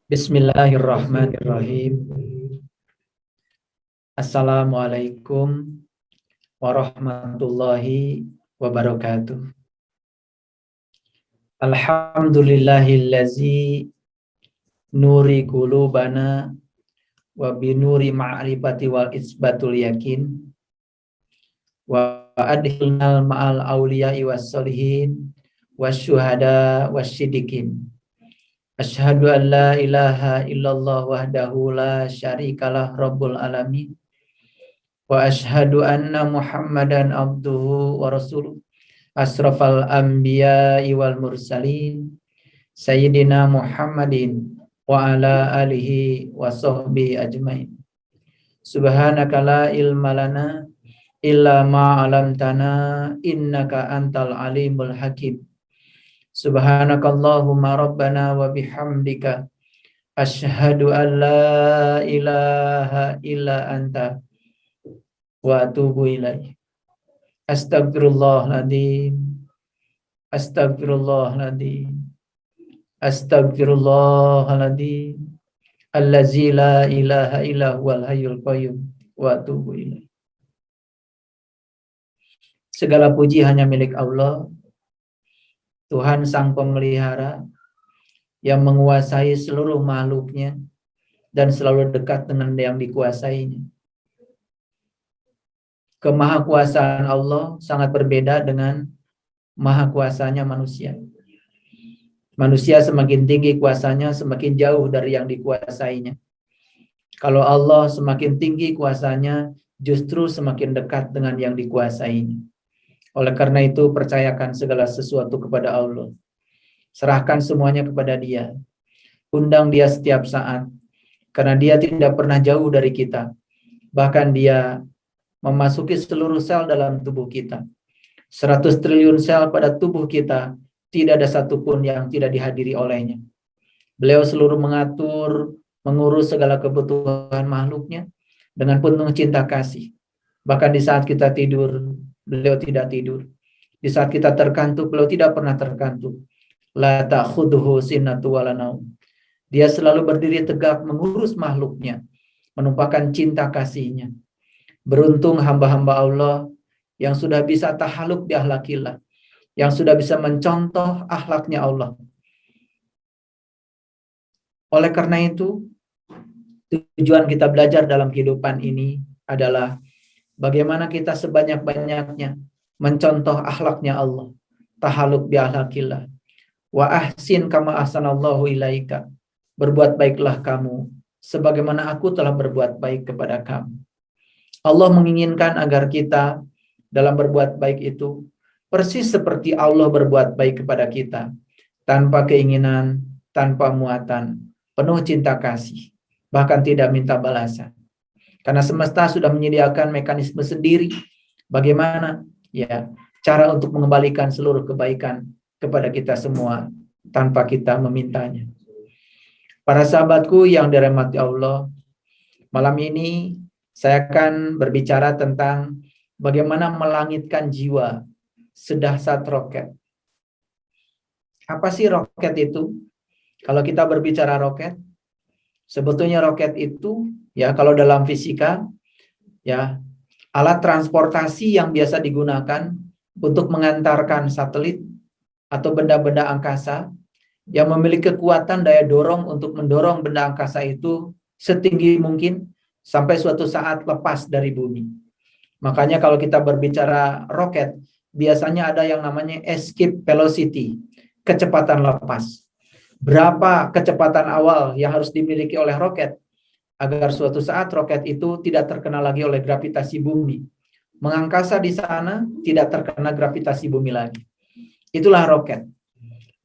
Bismillahirrahmanirrahim. Assalamualaikum warahmatullahi wabarakatuh. Alhamdulillahillazi nuri qulubana wa binuri ma'rifati wal isbatul yakin wa adhilnal ma'al awliya'i was solihin wasyuhada wasyidikin. Asyhadu an la ilaha illallah wahdahu la syarikalah rabbul alamin. Wa asyhadu anna Muhammadan abduhu wa rasuluh asrafal anbiya'i wal mursalin sayyidina Muhammadin wa ala alihi wa sahbihi ajmain. Subhanaka la ilma lana illa ma 'allamtana innaka antal alimul hakim. Subhanakallahumma rabbana wa bihamdika asyhadu an la ilaha illa anta wa atubu ilaih. Astagfirullahaladzim. Astagfirullahaladzim. Astagfirullahaladzim. Allazi la ilaha illa huwal hayyul qayyum wa atubu ilaih. Segala puji hanya milik Allah, Tuhan Sang Pemelihara yang menguasai seluruh makhluknya dan selalu dekat dengan yang dikuasainya. Kemahakuasaan Allah sangat berbeda dengan maha kuasanya manusia. Manusia semakin tinggi kuasanya, semakin jauh dari yang dikuasainya. Kalau Allah semakin tinggi kuasanya, justru semakin dekat dengan yang dikuasainya. Oleh karena itu, percayakan segala sesuatu kepada Allah. Serahkan semuanya kepada Dia. Undang Dia setiap saat. Karena Dia tidak pernah jauh dari kita. Bahkan Dia memasuki seluruh sel dalam tubuh kita. 100 triliun sel pada tubuh kita, tidak ada satupun yang tidak dihadiri olehnya. Beliau seluruh mengatur, mengurus segala kebutuhan makhluknya dengan penuh cinta kasih. Bahkan di saat kita tidur, beliau tidak tidur. Di saat kita terkantuk, beliau tidak pernah terkantuk. La ta'khudhuhu sinatu wala naum. Dia selalu berdiri tegak mengurus makhluknya, menumpahkan cinta kasihnya. Beruntung hamba-hamba Allah yang sudah bisa tahaluk bi akhlakillah, yang sudah bisa mencontoh akhlaknya Allah. Oleh karena itu, tujuan kita belajar dalam kehidupan ini adalah bagaimana kita sebanyak-banyaknya mencontoh akhlaknya Allah. Tahaluk bi akhlakillah. Wa ahsin kama ahsanallahu ilaika. Berbuat baiklah kamu sebagaimana aku telah berbuat baik kepada kamu. Allah menginginkan agar kita dalam berbuat baik itu persis seperti Allah berbuat baik kepada kita, tanpa keinginan, tanpa muatan, penuh cinta kasih, bahkan tidak minta balasan. Karena semesta sudah menyediakan mekanisme sendiri bagaimana ya cara untuk mengembalikan seluruh kebaikan kepada kita semua tanpa kita memintanya. Para sahabatku yang dirahmati Allah, malam ini saya akan berbicara tentang bagaimana melangitkan jiwa sedahsyat roket. Apa sih roket itu? Kalau kita berbicara roket, sebetulnya roket itu ya kalau dalam fisika ya alat transportasi yang biasa digunakan untuk mengantarkan satelit atau benda-benda angkasa yang memiliki kekuatan daya dorong untuk mendorong benda angkasa itu setinggi mungkin sampai suatu saat lepas dari bumi. Makanya kalau kita berbicara roket, biasanya ada yang namanya escape velocity, kecepatan lepas. Berapa kecepatan awal yang harus dimiliki oleh roket agar suatu saat roket itu tidak terkena lagi oleh gravitasi bumi. Mengangkasa di sana tidak terkena gravitasi bumi lagi. Itulah roket.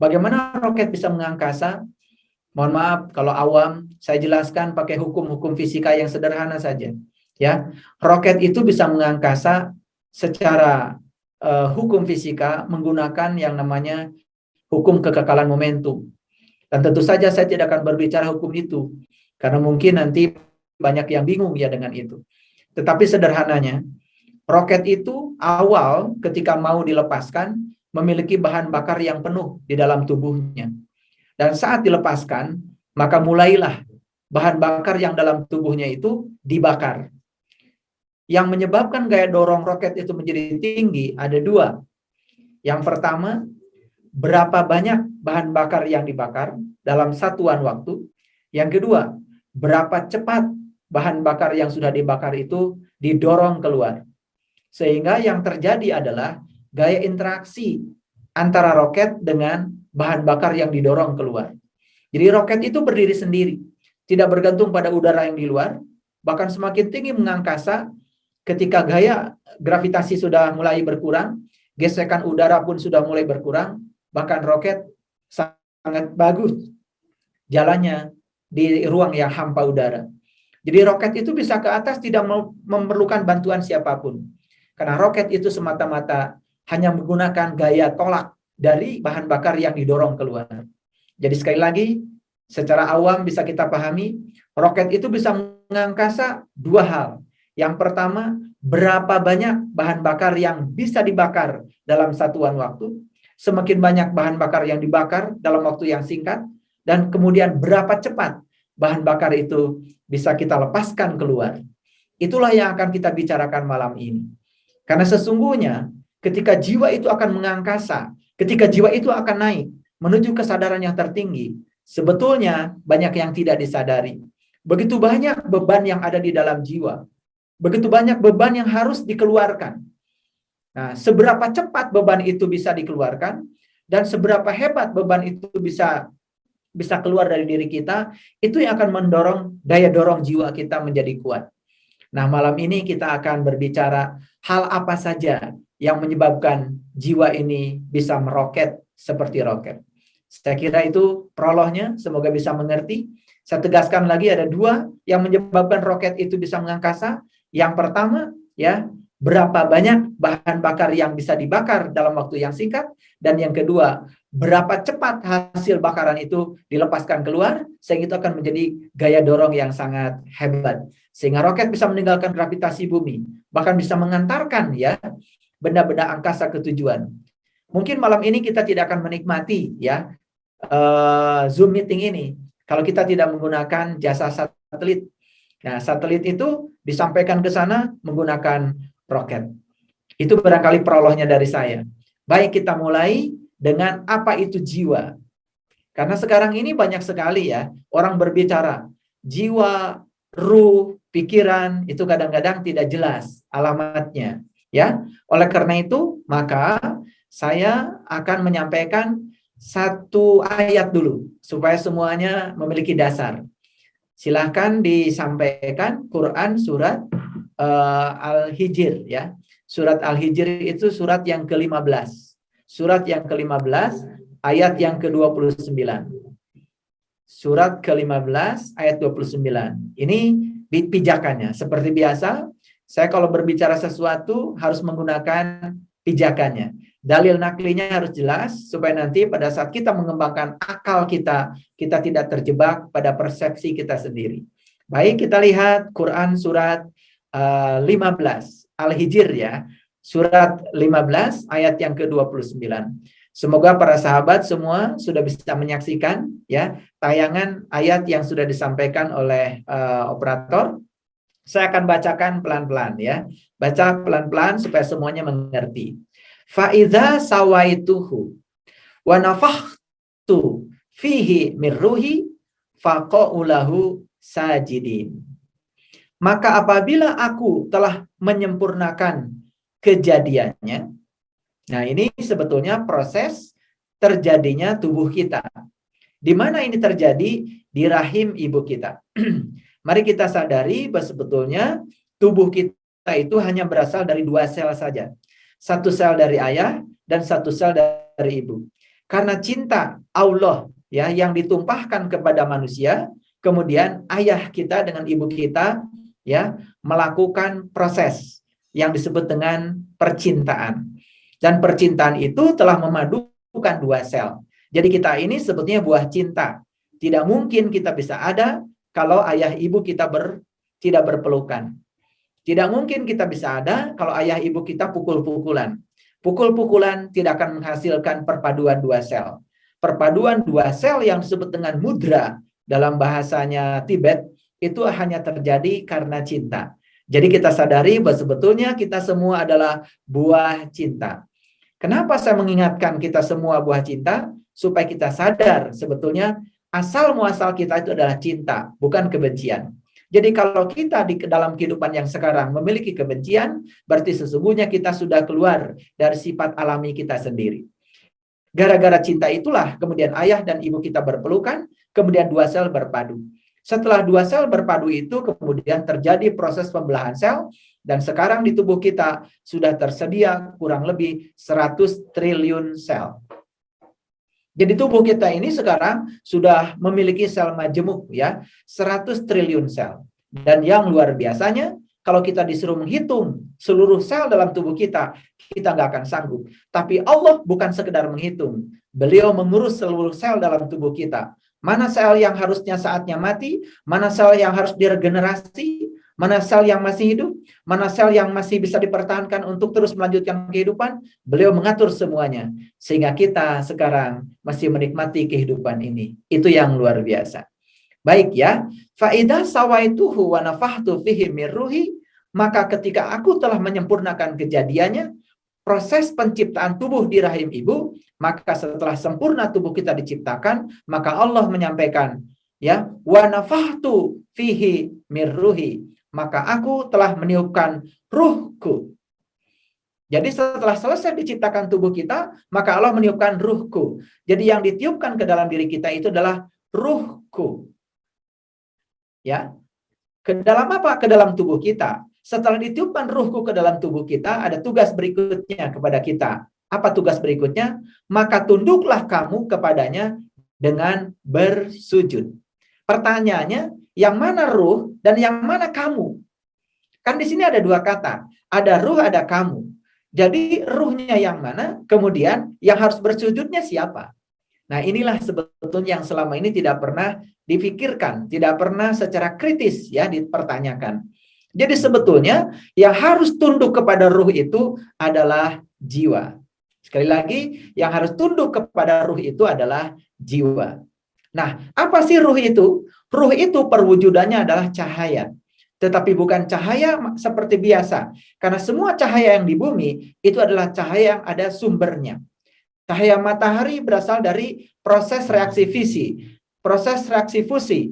Bagaimana roket bisa mengangkasa? Mohon maaf kalau awam, saya jelaskan pakai hukum-hukum fisika yang sederhana saja. Ya, roket itu bisa mengangkasa secara hukum fisika menggunakan yang namanya hukum kekekalan momentum. Dan tentu saja saya tidak akan berbicara hukum itu, karena mungkin nanti banyak yang bingung ya dengan itu. Tetapi sederhananya, roket itu awal ketika mau dilepaskan memiliki bahan bakar yang penuh di dalam tubuhnya. Dan saat dilepaskan, maka mulailah bahan bakar yang dalam tubuhnya itu dibakar. Yang menyebabkan gaya dorong roket itu menjadi tinggi ada dua. Yang pertama, berapa banyak bahan bakar yang dibakar dalam satuan waktu. Yang kedua, berapa cepat bahan bakar yang sudah dibakar itu didorong keluar. Sehingga yang terjadi adalah gaya interaksi antara roket dengan bahan bakar yang didorong keluar. Jadi roket itu berdiri sendiri, tidak bergantung pada udara yang di luar, bahkan semakin tinggi mengangkasa, ketika gaya gravitasi sudah mulai berkurang, gesekan udara pun sudah mulai berkurang, bahkan roket sangat bagus jalannya di ruang yang hampa udara. Jadi roket itu bisa ke atas tidak memerlukan bantuan siapapun. Karena roket itu semata-mata hanya menggunakan gaya tolak dari bahan bakar yang didorong keluar. Jadi sekali lagi, secara awam bisa kita pahami, roket itu bisa mengangkasa dua hal. Yang pertama, berapa banyak bahan bakar yang bisa dibakar dalam satuan waktu. Semakin banyak bahan bakar yang dibakar dalam waktu yang singkat. Dan kemudian berapa cepat bahan bakar itu bisa kita lepaskan keluar. Itulah yang akan kita bicarakan malam ini. Karena sesungguhnya ketika jiwa itu akan mengangkasa, ketika jiwa itu akan naik menuju kesadaran yang tertinggi, sebetulnya banyak yang tidak disadari. Begitu banyak beban yang ada di dalam jiwa. Begitu banyak beban yang harus dikeluarkan. Nah, seberapa cepat beban itu bisa dikeluarkan dan seberapa hebat beban itu bisa keluar dari diri kita, itu yang akan mendorong daya dorong jiwa kita menjadi kuat. Nah, malam ini kita akan berbicara hal apa saja yang menyebabkan jiwa ini bisa meroket seperti roket. Saya kira itu prolognya, semoga bisa mengerti. Saya tegaskan lagi ada dua yang menyebabkan roket itu bisa mengangkasa. Yang pertama, ya, berapa banyak bahan bakar yang bisa dibakar dalam waktu yang singkat. Dan yang kedua, berapa cepat hasil bakaran itu dilepaskan keluar, sehingga itu akan menjadi gaya dorong yang sangat hebat. Sehingga roket bisa meninggalkan gravitasi bumi, bahkan bisa mengantarkan ya benda-benda angkasa ke tujuan. Mungkin malam ini kita tidak akan menikmati ya Zoom meeting ini kalau kita tidak menggunakan jasa satelit. Nah, satelit itu disampaikan ke sana menggunakan roket. Itu barangkali prolognya dari saya. Baik, kita mulai dengan apa itu jiwa. Karena sekarang ini banyak sekali ya orang berbicara jiwa, ruh, pikiran, itu kadang-kadang tidak jelas alamatnya. Ya, oleh karena itu maka saya akan menyampaikan satu ayat dulu supaya semuanya memiliki dasar. Silahkan disampaikan Quran surat Al-Hijr ya. Surat Al-Hijr itu surat yang ke-15. Surat yang ke-15 ayat yang ke-29. Surat ke-15 ayat 29. Ini pijakannya. Seperti biasa, saya kalau berbicara sesuatu harus menggunakan pijakannya. Dalil naklinya harus jelas supaya nanti pada saat kita mengembangkan akal kita tidak terjebak pada persepsi kita sendiri. Baik, kita lihat Quran surat 15 Al-Hijr ya. Surat 15 ayat yang ke-29. Semoga para sahabat semua sudah bisa menyaksikan ya tayangan ayat yang sudah disampaikan oleh operator. Saya akan bacakan pelan-pelan ya. Baca pelan-pelan supaya semuanya mengerti. Fa'idza sawaituhu wa nafakhtu fihi min ruhi faqa'ulahu sajidin. Maka apabila aku telah menyempurnakan kejadiannya, nah ini sebetulnya proses terjadinya tubuh kita. Di mana ini terjadi? Di rahim ibu kita. Mari kita sadari bahwa sebetulnya tubuh kita itu hanya berasal dari dua sel saja. Satu sel dari ayah dan satu sel dari ibu. Karena cinta Allah ya yang ditumpahkan kepada manusia, kemudian ayah kita dengan ibu kita ya melakukan proses yang disebut dengan percintaan. Dan percintaan itu telah memadukan dua sel. Jadi kita ini sebetulnya buah cinta. Tidak mungkin kita bisa ada kalau ayah ibu kita tidak berpelukan. Tidak mungkin kita bisa ada kalau ayah ibu kita pukul-pukulan. Pukul-pukulan tidak akan menghasilkan perpaduan dua sel. Perpaduan dua sel yang disebut dengan mudra dalam bahasanya Tibet, itu hanya terjadi karena cinta. Jadi kita sadari bahwa sebetulnya kita semua adalah buah cinta. Kenapa saya mengingatkan kita semua buah cinta? Supaya kita sadar sebetulnya asal muasal kita itu adalah cinta, bukan kebencian. Jadi kalau kita di dalam kehidupan yang sekarang memiliki kebencian, berarti sesungguhnya kita sudah keluar dari sifat alami kita sendiri. Gara-gara cinta itulah kemudian ayah dan ibu kita berpelukan, kemudian dua sel berpadu. Setelah dua sel berpadu itu kemudian terjadi proses pembelahan sel, dan sekarang di tubuh kita sudah tersedia kurang lebih 100 triliun sel. Jadi tubuh kita ini sekarang sudah memiliki sel majemuk ya, 100 triliun sel. Dan yang luar biasanya, kalau kita disuruh menghitung seluruh sel dalam tubuh kita nggak akan sanggup. Tapi Allah bukan sekedar menghitung. Beliau mengurus seluruh sel dalam tubuh kita. Mana sel yang harusnya saatnya mati, mana sel yang harus diregenerasi, mana sel yang masih hidup, mana sel yang masih bisa dipertahankan untuk terus melanjutkan kehidupan. Beliau mengatur semuanya. Sehingga kita sekarang masih menikmati kehidupan ini. Itu yang luar biasa. Baik ya, faida sawaituhu wa nafahtu fihi min ruhi, maka ketika aku telah menyempurnakan kejadiannya, proses penciptaan tubuh di rahim ibu, maka setelah sempurna tubuh kita diciptakan, maka Allah menyampaikan, ya, wa nafahtu fihi min ruhi, maka aku telah meniupkan ruhku. Jadi setelah selesai diciptakan tubuh kita, maka Allah meniupkan ruhku. Jadi yang ditiupkan ke dalam diri kita itu adalah ruhku. Ya, ke dalam apa? Ke dalam tubuh kita. Setelah ditiupkan ruhku ke dalam tubuh kita, ada tugas berikutnya kepada kita. Apa tugas berikutnya? Maka tunduklah kamu kepadanya dengan bersujud. Pertanyaannya, yang mana ruh dan yang mana kamu? Kan di sini ada dua kata. Ada ruh, ada kamu. Jadi ruhnya yang mana? Kemudian yang harus bersujudnya siapa? Nah, inilah sebetulnya yang selama ini tidak pernah dipikirkan, tidak pernah secara kritis ya dipertanyakan. Jadi sebetulnya yang harus tunduk kepada ruh itu adalah jiwa. Sekali lagi, yang harus tunduk kepada ruh itu adalah jiwa. Nah, apa sih ruh itu? Ruh itu perwujudannya adalah cahaya. Tetapi bukan cahaya seperti biasa. Karena semua cahaya yang di bumi itu adalah cahaya yang ada sumbernya. Cahaya matahari berasal dari proses reaksi fisi, proses reaksi fusi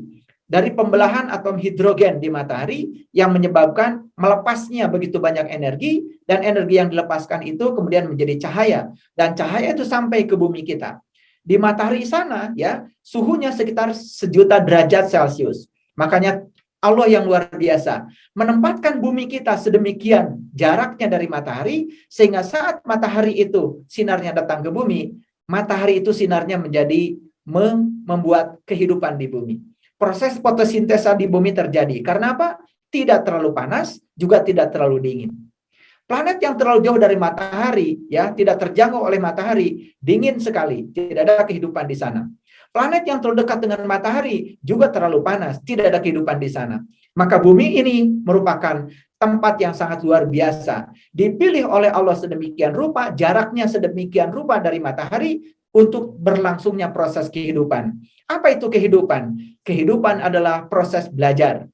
dari pembelahan atom hidrogen di matahari yang menyebabkan melepasnya begitu banyak energi, dan energi yang dilepaskan itu kemudian menjadi cahaya, dan cahaya itu sampai ke bumi kita. Di matahari sana ya suhunya sekitar 1.000.000 derajat Celcius. Makanya Allah yang luar biasa menempatkan bumi kita sedemikian jaraknya dari matahari, sehingga saat matahari itu sinarnya datang ke bumi, matahari itu sinarnya menjadi membuat kehidupan di bumi. Proses fotosintesa di bumi terjadi. Karena apa? Tidak terlalu panas, juga tidak terlalu dingin. Planet yang terlalu jauh dari matahari, ya, tidak terjangkau oleh matahari, dingin sekali, tidak ada kehidupan di sana. Planet yang terlalu dekat dengan matahari juga terlalu panas, tidak ada kehidupan di sana. Maka bumi ini merupakan tempat yang sangat luar biasa. Dipilih oleh Allah sedemikian rupa, jaraknya sedemikian rupa dari matahari untuk berlangsungnya proses kehidupan. Apa itu kehidupan? Kehidupan adalah proses belajar.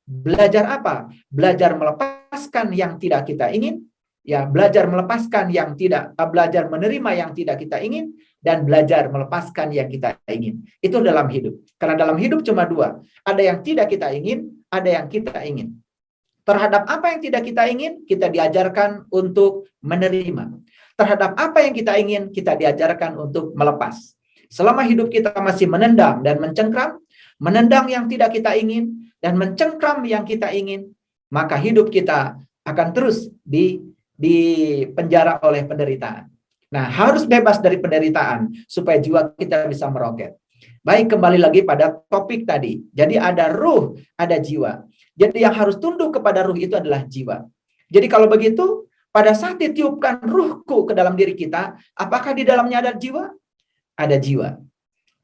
Belajar apa? Belajar melepaskan yang tidak kita ingin, ya, belajar melepaskan yang tidak, belajar menerima yang tidak kita ingin, dan belajar melepaskan yang kita ingin. Itu dalam hidup. Karena dalam hidup cuma dua. Ada yang tidak kita ingin, ada yang kita ingin. Terhadap apa yang tidak kita ingin, kita diajarkan untuk menerima. Terhadap apa yang kita ingin, kita diajarkan untuk melepas. Selama hidup kita masih menendang dan mencengkram, menendang yang tidak kita ingin, dan mencengkram yang kita ingin, maka hidup kita akan terus dipenjara oleh penderitaan. Nah, harus bebas dari penderitaan supaya jiwa kita bisa meroket. Baik, kembali lagi pada topik tadi. Jadi ada ruh, ada jiwa. Jadi yang harus tunduk kepada ruh itu adalah jiwa. Jadi kalau begitu, pada saat ditiupkan ruhku ke dalam diri kita, apakah di dalamnya ada jiwa? Ada jiwa.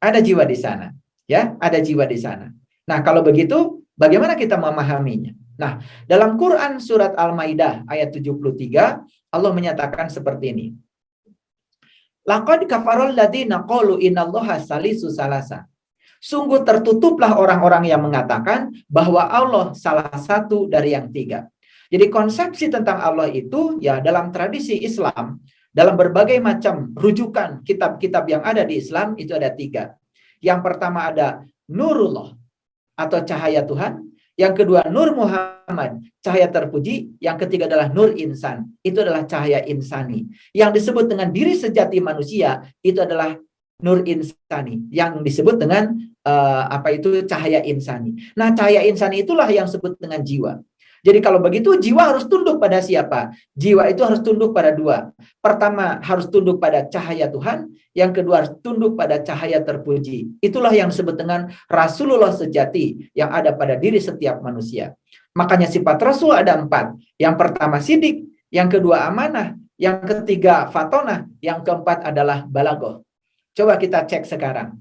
Ada jiwa di sana. Ya, ada jiwa di sana. Nah, kalau begitu, bagaimana kita memahaminya? Nah, dalam Quran surat Al-Maidah ayat 73, Allah menyatakan seperti ini. Laqad kafarul ladzina qalu innallaha salisu salasa. Sungguh tertutuplah orang-orang yang mengatakan bahwa Allah salah satu dari yang tiga. Jadi konsepsi tentang Allah itu ya dalam tradisi Islam, dalam berbagai macam rujukan kitab-kitab yang ada di Islam itu ada tiga. Yang pertama ada Nurullah atau cahaya Tuhan. Yang kedua Nur Muhammad, cahaya terpuji. Yang ketiga adalah Nur Insan, itu adalah cahaya insani. Yang disebut dengan diri sejati manusia itu adalah Nur Insani, yang disebut dengan cahaya insani. Nah, cahaya insani itulah yang disebut dengan jiwa. Jadi kalau begitu jiwa harus tunduk pada siapa? Jiwa itu harus tunduk pada dua. Pertama harus tunduk pada cahaya Tuhan, yang kedua harus tunduk pada cahaya terpuji. Itulah yang disebut dengan Rasulullah sejati yang ada pada diri setiap manusia. Makanya sifat Rasul ada 4. Yang pertama sidik, yang kedua amanah, yang ketiga fatonah, yang keempat adalah balagoh. Coba kita cek sekarang.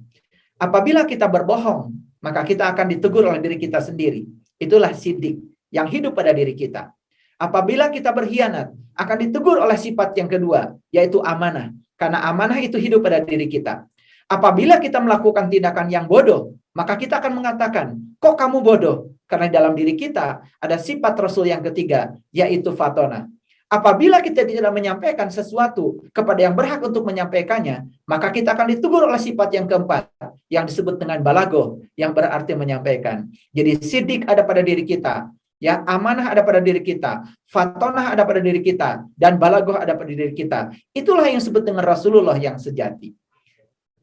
Apabila kita berbohong, maka kita akan ditegur oleh diri kita sendiri. Itulah sidik yang hidup pada diri kita. Apabila kita berkhianat, akan ditegur oleh sifat yang kedua, yaitu amanah. Karena amanah itu hidup pada diri kita. Apabila kita melakukan tindakan yang bodoh, maka kita akan mengatakan, kok kamu bodoh? Karena dalam diri kita ada sifat Rasul yang ketiga, yaitu fatona. Apabila kita tidak menyampaikan sesuatu kepada yang berhak untuk menyampaikannya, maka kita akan ditegur oleh sifat yang keempat, yang disebut dengan balago, yang berarti menyampaikan. Jadi sidik ada pada diri kita, ya, amanah ada pada diri kita, fatonah ada pada diri kita, dan balagoh ada pada diri kita. Itulah yang disebut dengan Rasulullah yang sejati.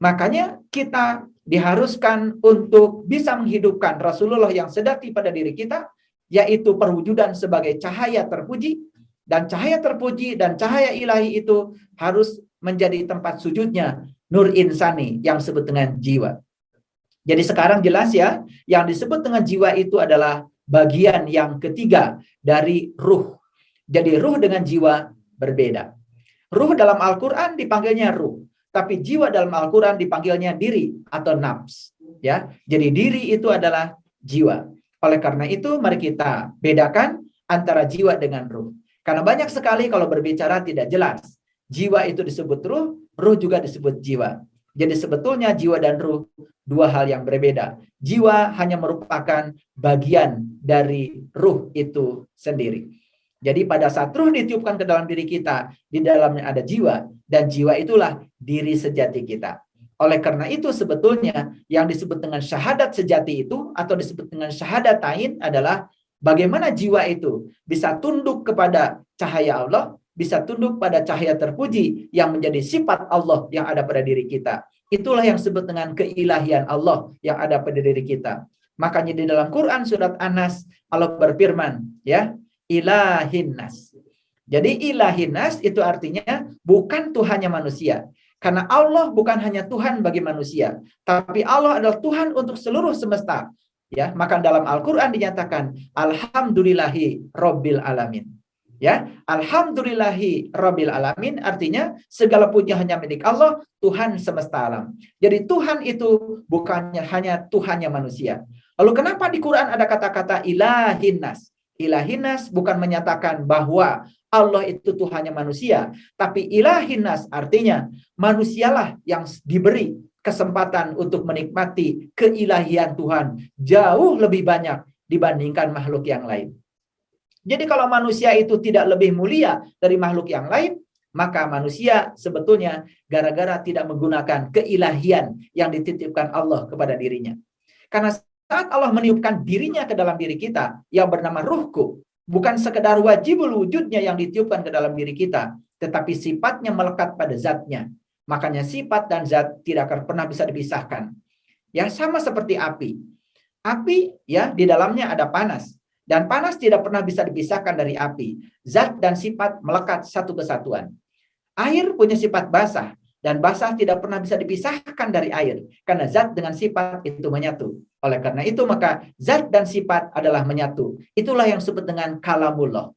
Makanya kita diharuskan untuk bisa menghidupkan Rasulullah yang sejati pada diri kita, yaitu perwujudan sebagai cahaya terpuji, dan cahaya terpuji dan cahaya ilahi itu harus menjadi tempat sujudnya Nur Insani yang disebut dengan jiwa. Jadi sekarang jelas ya, yang disebut dengan jiwa itu adalah bagian yang ketiga dari ruh. Jadi ruh dengan jiwa berbeda. Ruh dalam Al-Quran dipanggilnya ruh, tapi jiwa dalam Al-Quran dipanggilnya diri atau nafs. Ya, jadi diri itu adalah jiwa. Oleh karena itu, mari kita bedakan antara jiwa dengan ruh. Karena banyak sekali kalau berbicara tidak jelas. Jiwa itu disebut ruh, ruh juga disebut jiwa. Jadi sebetulnya jiwa dan ruh dua hal yang berbeda. Jiwa hanya merupakan bagian dari ruh itu sendiri. Jadi pada saat ruh ditiupkan ke dalam diri kita, di dalamnya ada jiwa, dan jiwa itulah diri sejati kita. Oleh karena itu sebetulnya yang disebut dengan syahadat sejati itu, atau disebut dengan syahadatain adalah bagaimana jiwa itu bisa tunduk kepada cahaya Allah, bisa tunduk pada cahaya terpuji yang menjadi sifat Allah yang ada pada diri kita. Itulah yang disebut dengan keilahian Allah yang ada pada diri kita. Makanya di dalam Quran surat An-Nas Allah berfirman, ya, ilahin nas. Jadi ilahin nas itu artinya bukan Tuhannya manusia. Karena Allah bukan hanya Tuhan bagi manusia, tapi Allah adalah Tuhan untuk seluruh semesta. Ya, maka dalam Al-Quran dinyatakan alhamdulillahi rabbil alamin. Ya, alhamdulillahi rabbil alamin artinya segala puji hanya milik Allah, Tuhan semesta alam. Jadi Tuhan itu bukannya hanya Tuhannya manusia. Lalu kenapa di Quran ada kata-kata ilahin nas? Ilahin nas bukan menyatakan bahwa Allah itu Tuhannya manusia, tapi ilahin nas artinya manusialah yang diberi kesempatan untuk menikmati keilahian Tuhan jauh lebih banyak dibandingkan makhluk yang lain. Jadi kalau manusia itu tidak lebih mulia dari makhluk yang lain, maka manusia sebetulnya gara-gara tidak menggunakan keilahian yang dititipkan Allah kepada dirinya. Karena saat Allah meniupkan dirinya ke dalam diri kita yang bernama ruhku, bukan sekedar wajibul wujudnya yang ditiupkan ke dalam diri kita, tetapi sifatnya melekat pada zatnya. Makanya sifat dan zat tidak akan pernah bisa dipisahkan. Ya, sama seperti api. Api ya di dalamnya ada panas, dan panas tidak pernah bisa dipisahkan dari api. Zat dan sifat melekat satu kesatuan. Air punya sifat basah, dan basah tidak pernah bisa dipisahkan dari air karena zat dengan sifat itu menyatu. Oleh karena itu maka zat dan sifat adalah menyatu. Itulah yang disebut dengan kalamullah.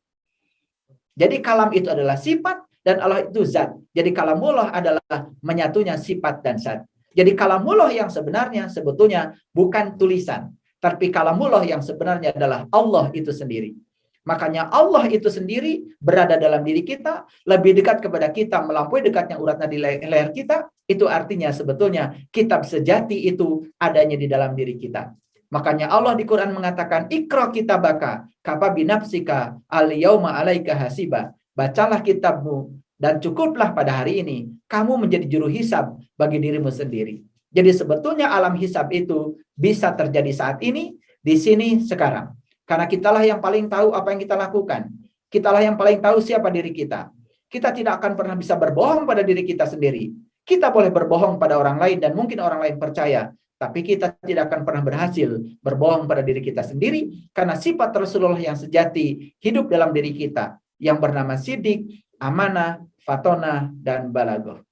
Jadi kalam itu adalah sifat dan Allah itu zat. Jadi kalamullah adalah menyatunya sifat dan zat. Jadi kalamullah yang sebenarnya sebetulnya bukan tulisan, tapi kalamullah yang sebenarnya adalah Allah itu sendiri. Makanya Allah itu sendiri berada dalam diri kita, lebih dekat kepada kita, melampaui dekatnya urat nadi leher kita. Itu artinya sebetulnya kitab sejati itu adanya di dalam diri kita. Makanya Allah di Quran mengatakan, Iqra kitabaka kafa binafsika al-yauma 'alaika hasiba. Bacalah kitabmu dan cukuplah pada hari ini kamu menjadi juru hisab bagi dirimu sendiri. Jadi sebetulnya alam hisab itu bisa terjadi saat ini, di sini, sekarang. Karena kitalah yang paling tahu apa yang kita lakukan. Kitalah yang paling tahu siapa diri kita. Kita tidak akan pernah bisa berbohong pada diri kita sendiri. Kita boleh berbohong pada orang lain dan mungkin orang lain percaya. Tapi kita tidak akan pernah berhasil berbohong pada diri kita sendiri. Karena sifat Rasulullah yang sejati hidup dalam diri kita. Yang bernama sidik, amanah, fatonah, dan balagoh.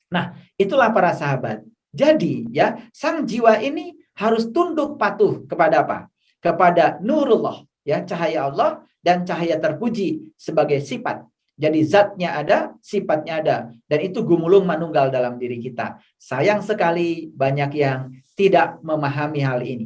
Nah, itulah para sahabat. Jadi ya, sang jiwa ini harus tunduk patuh kepada apa? Kepada nurullah, ya, cahaya Allah dan cahaya terpuji sebagai sifat. Jadi zatnya ada, sifatnya ada, dan itu gumulung manunggal dalam diri kita. Sayang sekali banyak yang tidak memahami hal ini.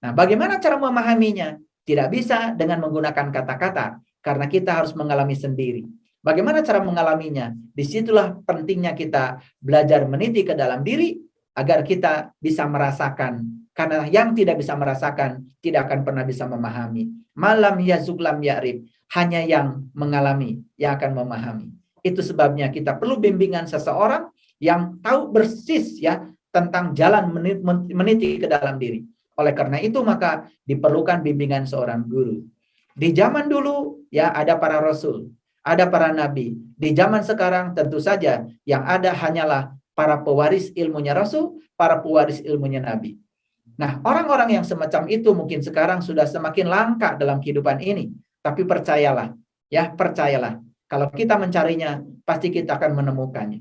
Nah, bagaimana cara memahaminya? Tidak bisa dengan menggunakan kata-kata, karena kita harus mengalami sendiri. Bagaimana cara mengalaminya? Disitulah pentingnya kita belajar meniti ke dalam diri agar kita bisa merasakan. Karena yang tidak bisa merasakan tidak akan pernah bisa memahami. Malam yazuk lam ya'rif. Hanya yang mengalami yang akan memahami. Itu sebabnya kita perlu bimbingan seseorang yang tahu persis ya tentang jalan meniti ke dalam diri. Oleh karena itu maka diperlukan bimbingan seorang guru. Di zaman dulu ya ada para rasul, ada para nabi. Di zaman sekarang tentu saja yang ada hanyalah para pewaris ilmunya rasul, para pewaris ilmunya nabi. Nah, orang-orang yang semacam itu mungkin sekarang sudah semakin langka dalam kehidupan ini. Tapi percayalah, ya percayalah. Kalau kita mencarinya, pasti kita akan menemukannya.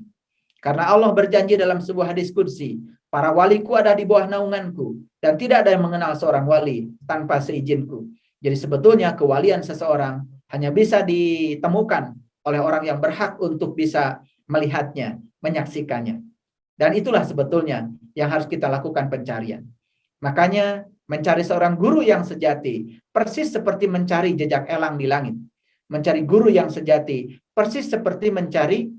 Karena Allah berjanji dalam sebuah hadis qudsi, para waliku ada di bawah naunganku, dan tidak ada yang mengenal seorang wali tanpa seizinku. Jadi sebetulnya kewalian seseorang hanya bisa ditemukan oleh orang yang berhak untuk bisa melihatnya, menyaksikannya. Dan itulah sebetulnya yang harus kita lakukan pencarian. Makanya mencari seorang guru yang sejati, persis seperti mencari jejak elang di langit. Mencari guru yang sejati, persis seperti mencari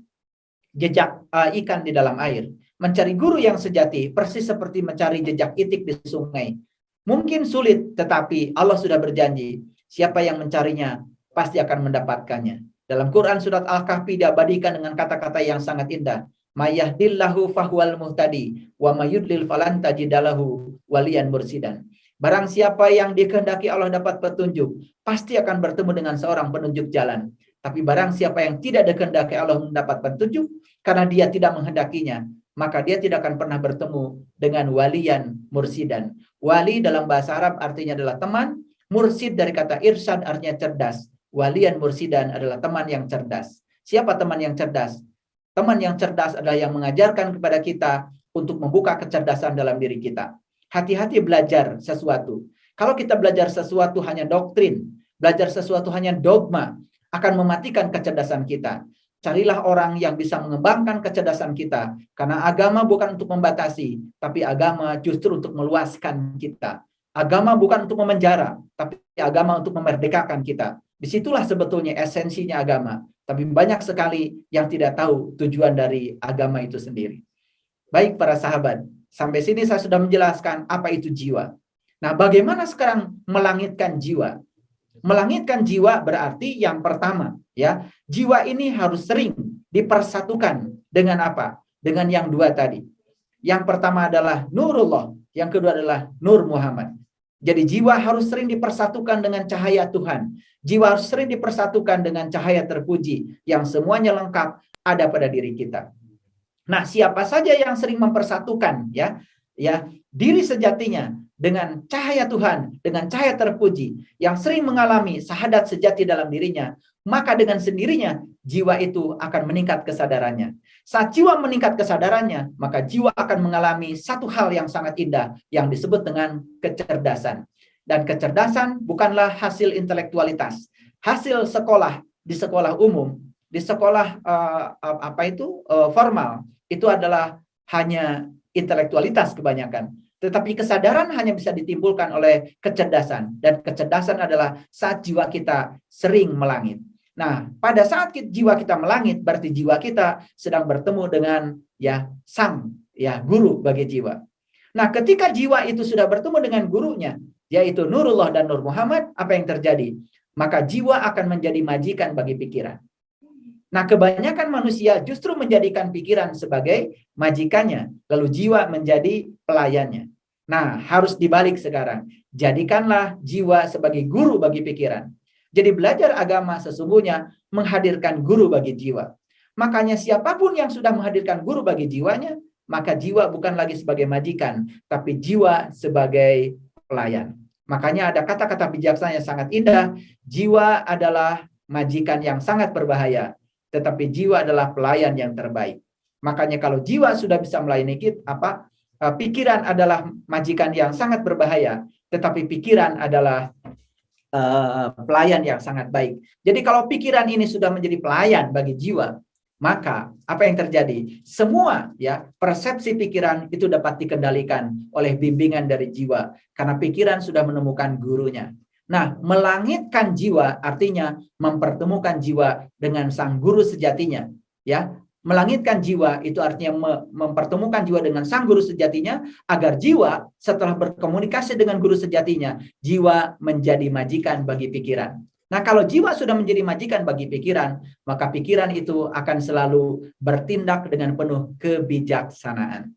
jejak ikan di dalam air. Mencari guru yang sejati, persis seperti mencari jejak itik di sungai. Mungkin sulit, tetapi Allah sudah berjanji, siapa yang mencarinya, pasti akan mendapatkannya. Dalam Quran surat Al-Kahfi diabadikan dengan kata-kata yang sangat indah. Mayahdillahu fahwal muhtadi wa mayudlil falan tajidalahu waliyan mursidan. Barang siapa yang dikehendaki Allah dapat petunjuk, pasti akan bertemu dengan seorang penunjuk jalan. Tapi barang siapa yang tidak dikehendaki Allah mendapat petunjuk, karena dia tidak menghendakinya, maka dia tidak akan pernah bertemu dengan waliyan mursidan. Wali dalam bahasa Arab artinya adalah teman, mursid dari kata irsyad artinya cerdas. Waliyan mursidan adalah teman yang cerdas. Siapa teman yang cerdas? Teman yang cerdas adalah yang mengajarkan kepada kita untuk membuka kecerdasan dalam diri kita. Hati-hati belajar sesuatu. Kalau kita belajar sesuatu hanya doktrin, belajar sesuatu hanya dogma, akan mematikan kecerdasan kita. Carilah orang yang bisa mengembangkan kecerdasan kita. Karena agama bukan untuk membatasi, tapi agama justru untuk meluaskan kita. Agama bukan untuk memenjara, tapi agama untuk memerdekakan kita. Disitulah sebetulnya esensinya agama. Tapi banyak sekali yang tidak tahu tujuan dari agama itu sendiri. Baik para sahabat, sampai sini saya sudah menjelaskan apa itu jiwa. Nah, bagaimana sekarang melangitkan jiwa? Melangitkan jiwa berarti yang pertama, ya, jiwa ini harus sering dipersatukan dengan apa? Dengan yang dua tadi. Yang pertama adalah nurullah, yang kedua adalah nur Muhammad. Jadi jiwa harus sering dipersatukan dengan cahaya Tuhan. Jiwa harus sering dipersatukan dengan cahaya terpuji yang semuanya lengkap ada pada diri kita. Nah, siapa saja yang sering mempersatukan ya diri sejatinya dengan cahaya Tuhan, dengan cahaya terpuji, yang sering mengalami syahadat sejati dalam dirinya, maka dengan sendirinya jiwa itu akan meningkat kesadarannya. Saat jiwa meningkat kesadarannya, maka jiwa akan mengalami satu hal yang sangat indah yang disebut dengan kecerdasan. Dan kecerdasan bukanlah hasil intelektualitas, hasil sekolah di sekolah umum, di sekolah formal, itu adalah hanya intelektualitas kebanyakan. Tetapi kesadaran hanya bisa ditimbulkan oleh kecerdasan. Dan kecerdasan adalah saat jiwa kita sering melangit. Nah, pada saat jiwa kita melangit, berarti jiwa kita sedang bertemu dengan sang guru bagi jiwa. Nah, ketika jiwa itu sudah bertemu dengan gurunya, yaitu Nurullah dan Nur Muhammad, apa yang terjadi? Maka jiwa akan menjadi majikan bagi pikiran. Nah, kebanyakan manusia justru menjadikan pikiran sebagai majikannya, lalu jiwa menjadi pelayannya. Nah, harus dibalik sekarang. Jadikanlah jiwa sebagai guru bagi pikiran. Jadi belajar agama sesungguhnya menghadirkan guru bagi jiwa. Makanya siapapun yang sudah menghadirkan guru bagi jiwanya, maka jiwa bukan lagi sebagai majikan, tapi jiwa sebagai pelayan. Makanya ada kata-kata bijaksana yang sangat indah, jiwa adalah majikan yang sangat berbahaya, tetapi jiwa adalah pelayan yang terbaik. Makanya kalau jiwa sudah bisa melayani kita, pikiran adalah majikan yang sangat berbahaya, tetapi pikiran adalah pelayan yang sangat baik. Jadi kalau pikiran ini sudah menjadi pelayan bagi jiwa, maka apa yang terjadi? Semua persepsi pikiran itu dapat dikendalikan oleh bimbingan dari jiwa karena pikiran sudah menemukan gurunya. Nah, melangitkan jiwa artinya mempertemukan jiwa dengan sang guru sejatinya, Melangitkan jiwa itu artinya mempertemukan jiwa dengan sang guru sejatinya agar jiwa setelah berkomunikasi dengan guru sejatinya, jiwa menjadi majikan bagi pikiran. Nah, kalau jiwa sudah menjadi majikan bagi pikiran, maka pikiran itu akan selalu bertindak dengan penuh kebijaksanaan.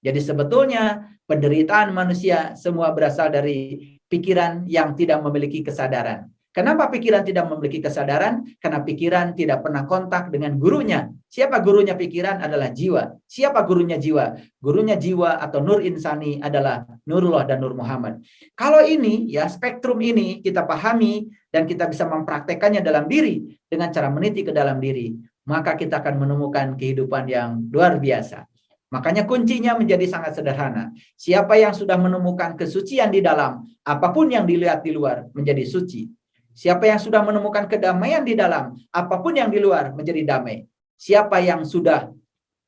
Jadi sebetulnya penderitaan manusia semua berasal dari pikiran yang tidak memiliki kesadaran. Kenapa pikiran tidak memiliki kesadaran? Karena pikiran tidak pernah kontak dengan gurunya. Siapa gurunya pikiran? Adalah jiwa. Siapa gurunya jiwa? Gurunya jiwa atau nur insani adalah Nurullah dan Nur Muhammad. Kalau ini, spektrum ini kita pahami dan kita bisa mempraktekannya dalam diri dengan cara meniti ke dalam diri, maka kita akan menemukan kehidupan yang luar biasa. Makanya kuncinya menjadi sangat sederhana. Siapa yang sudah menemukan kesucian di dalam, apapun yang dilihat di luar menjadi suci. Siapa yang sudah menemukan kedamaian di dalam, apapun yang di luar menjadi damai. Siapa yang sudah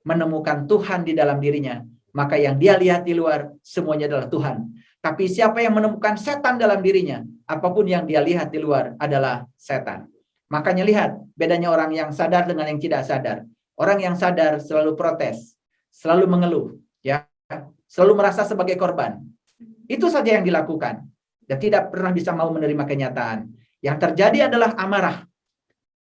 menemukan Tuhan di dalam dirinya, maka yang dia lihat di luar semuanya adalah Tuhan. Tapi siapa yang menemukan setan dalam dirinya, apapun yang dia lihat di luar adalah setan. Makanya lihat bedanya orang yang sadar dengan yang tidak sadar. Orang yang sadar selalu protes, selalu mengeluh, selalu merasa sebagai korban. Itu saja yang dilakukan dan tidak pernah bisa mau menerima kenyataan. Yang terjadi adalah amarah.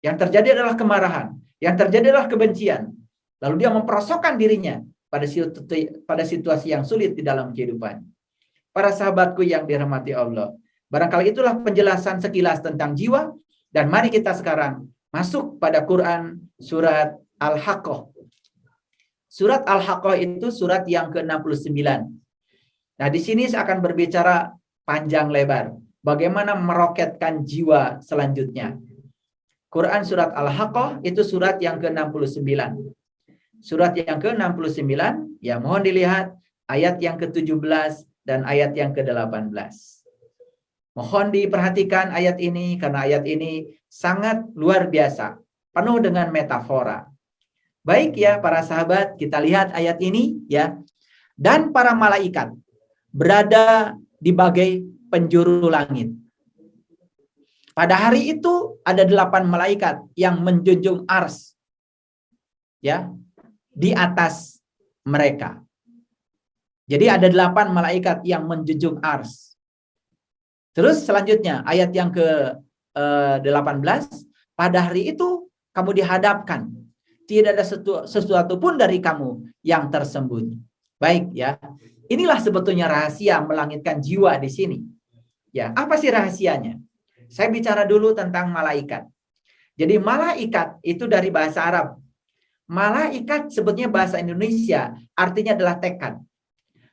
Yang terjadi adalah kemarahan. Yang terjadi adalah kebencian. Lalu dia memperosokkan dirinya pada situasi yang sulit di dalam kehidupan. Para sahabatku yang dirahmati Allah, barangkali itulah penjelasan sekilas tentang jiwa. Dan mari kita sekarang masuk pada Quran surat Al-Haqqah. Surat Al-Haqqah itu surat yang ke-69. Nah, di sini saya akan berbicara panjang lebar. Bagaimana meroketkan jiwa selanjutnya. Quran surat Al-Haqqah itu surat yang ke-69. Surat yang ke-69, mohon dilihat ayat yang ke-17 dan ayat yang ke-18. Mohon diperhatikan ayat ini karena ayat ini sangat luar biasa, penuh dengan metafora. Baik para sahabat, kita lihat ayat ini Dan para malaikat berada di bagai penjuru langit. Pada hari itu ada 8 malaikat yang menjunjung ars di atas mereka. Jadi ada 8 malaikat yang menjunjung ars. Terus selanjutnya ayat yang ke-18, pada hari itu kamu dihadapkan. Tidak ada sesuatu pun dari kamu yang tersembunyi. Baik inilah sebetulnya rahasia melangitkan jiwa di sini. Apa sih rahasianya? Saya bicara dulu tentang malaikat. Jadi malaikat itu dari bahasa Arab. Malaikat sebetulnya bahasa Indonesia artinya adalah tekad.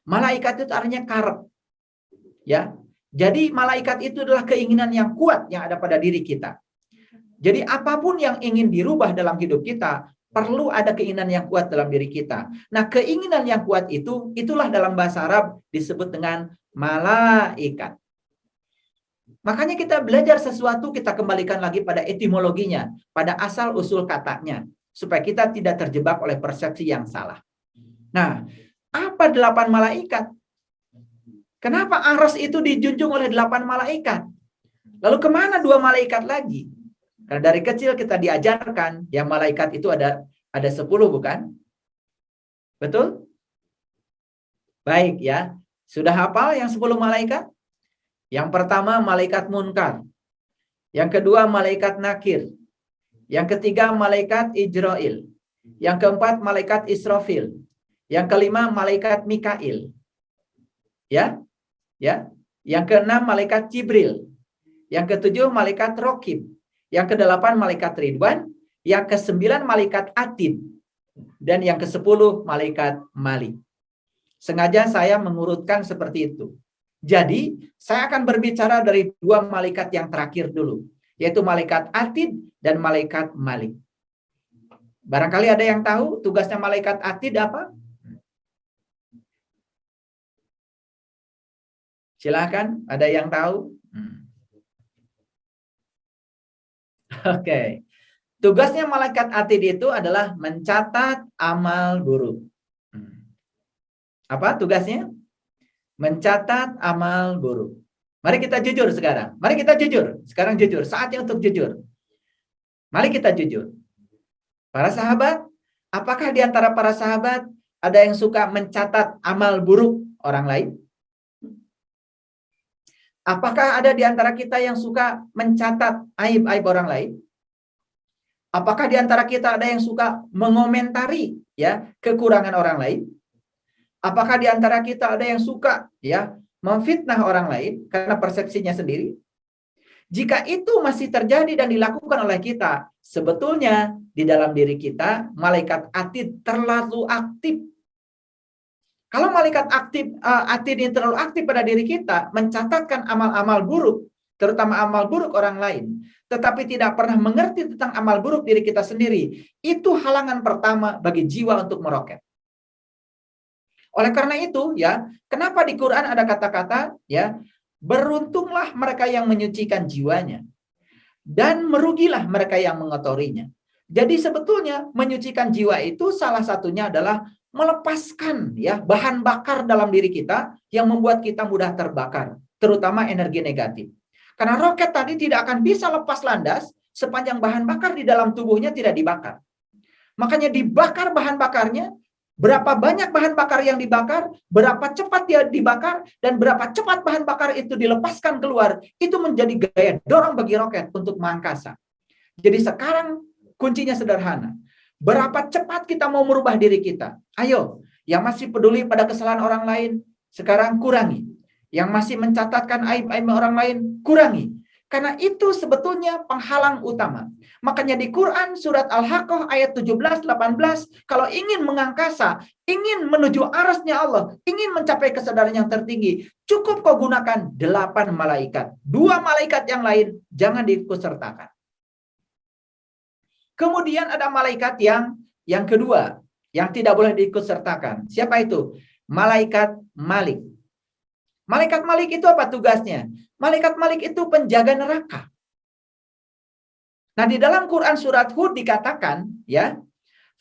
Malaikat itu artinya karep. Jadi malaikat itu adalah keinginan yang kuat yang ada pada diri kita. Jadi apapun yang ingin dirubah dalam hidup kita, perlu ada keinginan yang kuat dalam diri kita. Nah, keinginan yang kuat itulah dalam bahasa Arab disebut dengan malaikat. Makanya kita belajar sesuatu, kita kembalikan lagi pada etimologinya, pada asal usul katanya, supaya kita tidak terjebak oleh persepsi yang salah. Nah, apa 8 malaikat? Kenapa Aras itu dijunjung oleh 8 malaikat? Lalu kemana 2 malaikat lagi? Karena dari kecil kita diajarkan yang malaikat itu ada 10, bukan? Betul? Baik ya. Sudah hafal yang 10 malaikat? Yang pertama malaikat munkar. Yang kedua malaikat nakir. Yang ketiga malaikat Ijrail. Yang keempat malaikat Israfil. Yang kelima malaikat Mikail. Ya? Ya. Yang keenam malaikat Jibril. Yang ketujuh malaikat Rokib. Yang kedelapan malaikat Ridwan. Yang kesembilan malaikat Atid. Dan yang kesepuluh malaikat Malik. Sengaja saya mengurutkan seperti itu. Jadi, saya akan berbicara dari 2 malaikat yang terakhir dulu, yaitu malaikat Atid dan malaikat Malik. Barangkali ada yang tahu tugasnya malaikat Atid apa? Silakan, ada yang tahu? Oke. Tugasnya malaikat Atid itu adalah mencatat amal buruk. Apa tugasnya? Mencatat amal buruk. Mari kita jujur sekarang. Mari kita jujur. Sekarang jujur. Saatnya untuk jujur. Mari kita jujur. Para sahabat, apakah di antara para sahabat ada yang suka mencatat amal buruk orang lain? Apakah ada di antara kita yang suka mencatat aib-aib orang lain? Apakah di antara kita ada yang suka mengomentari ya kekurangan orang lain? Apakah di antara kita ada yang suka ya memfitnah orang lain karena persepsinya sendiri? Jika itu masih terjadi dan dilakukan oleh kita, sebetulnya di dalam diri kita malaikat Atid terlalu aktif. Kalau malaikat Atid ini terlalu aktif pada diri kita, mencatatkan amal-amal buruk, terutama amal buruk orang lain, tetapi tidak pernah mengerti tentang amal buruk diri kita sendiri, itu halangan pertama bagi jiwa untuk meroket. Oleh karena itu, ya, kenapa di Quran ada kata-kata, ya, beruntunglah mereka yang menyucikan jiwanya, dan merugilah mereka yang mengotorinya. Jadi sebetulnya menyucikan jiwa itu salah satunya adalah melepaskan ya bahan bakar dalam diri kita yang membuat kita mudah terbakar, terutama energi negatif. Karena roket tadi tidak akan bisa lepas landas sepanjang bahan bakar di dalam tubuhnya tidak dibakar. Makanya dibakar bahan bakarnya, berapa banyak bahan bakar yang dibakar, berapa cepat dia dibakar, dan berapa cepat bahan bakar itu dilepaskan keluar, itu menjadi gaya dorong bagi roket untuk mengangkasa. Jadi sekarang kuncinya sederhana. Berapa cepat kita mau merubah diri kita? Ayo, yang masih peduli pada kesalahan orang lain, sekarang kurangi. Yang masih mencatatkan aib-aib orang lain, kurangi. Karena itu sebetulnya penghalang utama. Makanya di Quran surat Al-Haqqah ayat 17-18, kalau ingin mengangkasa, ingin menuju arasnya Allah, ingin mencapai kesadaran yang tertinggi, cukup kau gunakan 8 malaikat. 2 malaikat yang lain jangan diikutsertakan. Kemudian ada malaikat yang kedua, yang tidak boleh diikutsertakan. Siapa itu? Malaikat Malik. Malaikat Malik itu apa tugasnya? Malaikat Malik itu penjaga neraka. Nah, di dalam Quran surat Hud dikatakan, ya,